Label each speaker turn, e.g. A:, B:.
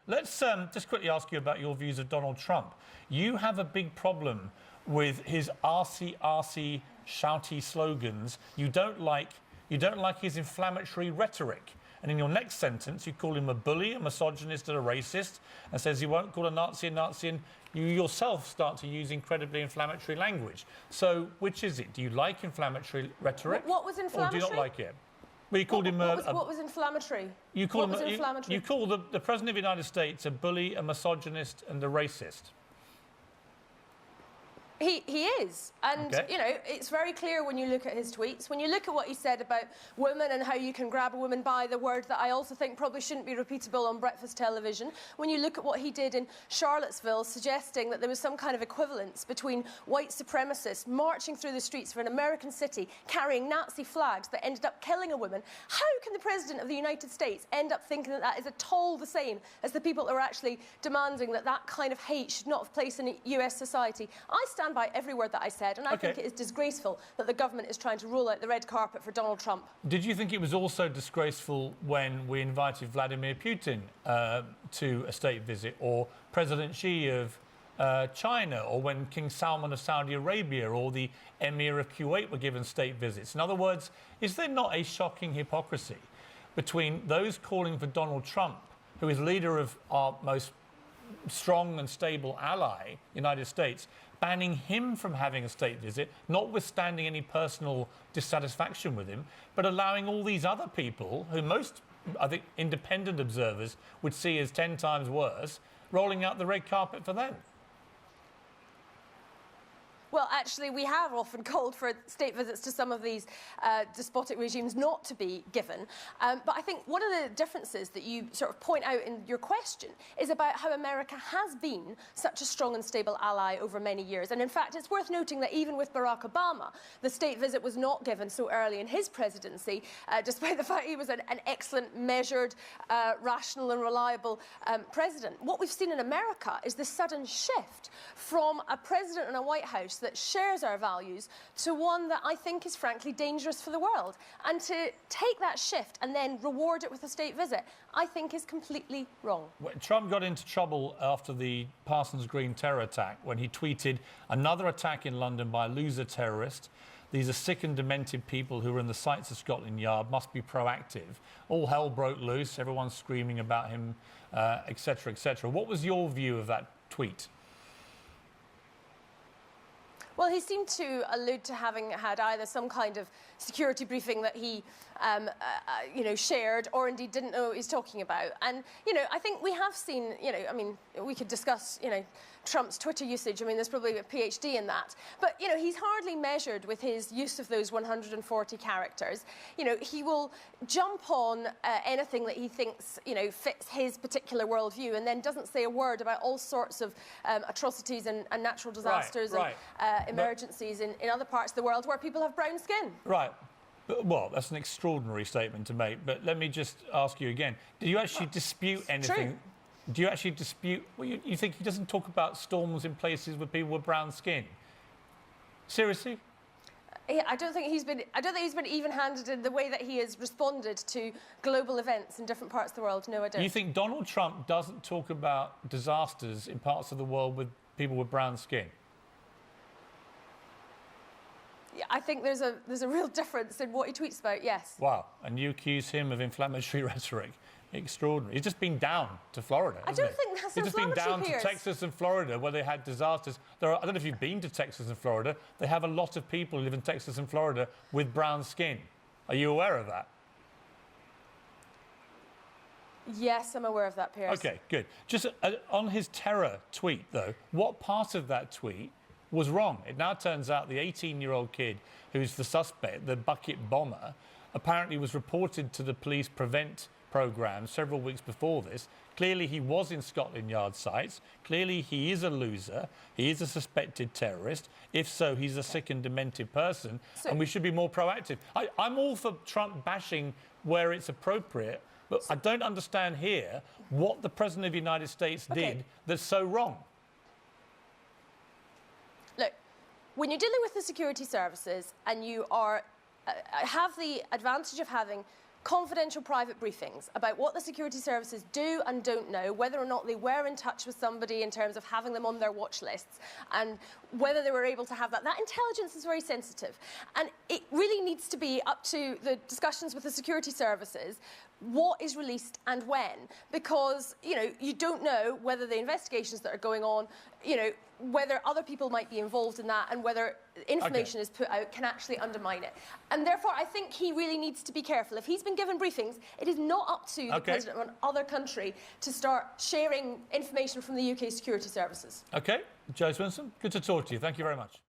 A: Let's just quickly ask you about your views of Donald Trump. You have a big problem with his arsey, shouty slogans. You don't like his inflammatory rhetoric. And in your next sentence, you call him a bully, a misogynist, and a racist, and says he won't call a Nazi, and you yourself start to use incredibly inflammatory language. So, which is it? Do you like inflammatory rhetoric?
B: What was inflammatory?
A: Or do you not like it? Well, you called him
B: what was inflammatory?
A: You call
B: what was inflammatory?
A: You call the President of the United States a bully, a misogynist, and a racist.
B: He is. And,
A: okay.
B: You know, it's very clear when you look at his tweets, when you look at what he said about women and how you can grab a woman by the word that I also think probably shouldn't be repeatable on breakfast television, when you look at what he did in Charlottesville, suggesting that there was some kind of equivalence between white supremacists marching through the streets of an American city carrying Nazi flags that ended up killing a woman, how can the President of the United States end up thinking that that is at all the same as the people that are actually demanding that that kind of hate should not have place in US society? I stand by every word that I said, and I think it is disgraceful that the government is trying to roll out the red carpet for Donald Trump.
A: Did you think it was also disgraceful when we invited Vladimir Putin to a state visit, or President Xi of China, or when King Salman of Saudi Arabia or the Emir of Kuwait were given state visits? In other words, is there not a shocking hypocrisy between those calling for Donald Trump, who is leader of our most strong and stable ally, the United States, banning him from having a state visit, notwithstanding any personal dissatisfaction with him, but allowing all these other people, who most, I think, independent observers would see as 10 times worse, rolling out the red carpet for them?
B: Well, actually, we have often called for state visits to some of these despotic regimes not to be given. But I think one of the differences that you sort of point out in your question is about how America has been such a strong and stable ally over many years. And in fact, it's worth noting that even with Barack Obama, the state visit was not given so early in his presidency, despite the fact he was an excellent, measured, rational and reliable president. What we've seen in America is the sudden shift from a president and a White House that shares our values to one that I think is frankly dangerous for the world. And to take that shift and then reward it with a state visit, I think is completely wrong.
A: Trump got into trouble after the Parsons Green terror attack when he tweeted, "Another attack in London by a loser terrorist. These are sick and demented people who are in the sights of Scotland Yard, must be proactive." All hell broke loose, everyone's screaming about him, etc., etc. What was your view of that tweet?
B: Well, he seemed to allude to having had either some kind of security briefing that he, shared, or indeed didn't know what he's talking about. And, I think we have seen, I mean, we could discuss, Trump's Twitter usage. I mean, there's probably a PhD in that. But, he's hardly measured with his use of those 140 characters. He will jump on anything that he thinks, fits his particular worldview, and then doesn't say a word about all sorts of atrocities and natural disasters and emergencies in other parts of the world where people have brown skin.
A: Right. Well, that's an extraordinary statement to make. But let me just ask you again. Do you actually dispute anything?
B: True.
A: Do you actually dispute... Well, you think he doesn't talk about storms in places with people with brown skin? Seriously?
B: I don't think he's been even-handed in the way that he has responded to global events in different parts of the world. No, I don't.
A: You think Donald Trump doesn't talk about disasters in parts of the world with people with brown skin?
B: Yeah, I think there's a real difference in what he tweets about, yes.
A: Wow. And you accuse him of inflammatory rhetoric. Extraordinary. He's just been down to Florida,
B: I don't think that's
A: He's just been down
B: Piers.
A: to Texas and Florida where they had disasters. I don't know if you've been to Texas and Florida. They have a lot of people who live in Texas and Florida with brown skin. Are you aware of that?
B: Yes, I'm aware of that, Piers.
A: OK, good. Just on his terror tweet, though, what part of that tweet was wrong? It now turns out the 18-year-old kid who's the suspect, the bucket bomber, apparently was reported to the police prevent programme several weeks before this. Clearly he was in Scotland Yard sites. Clearly he is a loser. He is a suspected terrorist. If so, he's a sick and demented person, and we should be more proactive. I'm all for Trump bashing where it's appropriate, but I don't understand here what the President of the United States did that's so wrong.
B: Look, when you're dealing with the security services and you are have the advantage of having confidential private briefings about what the security services do and don't know, whether or not they were in touch with somebody in terms of having them on their watch lists, and whether they were able to have that. That intelligence is very sensitive. And it really needs to be up to the discussions with the security services what is released and when, because, you know, you don't know whether the investigations that are going on, you know, whether other people might be involved in that, and whether information is put out can actually undermine it. And therefore, I think he really needs to be careful. If he's been given briefings, it is not up to the president of another country to start sharing information from the UK security services.
A: OK. Joe Swinson, good to talk to you. Thank you very much.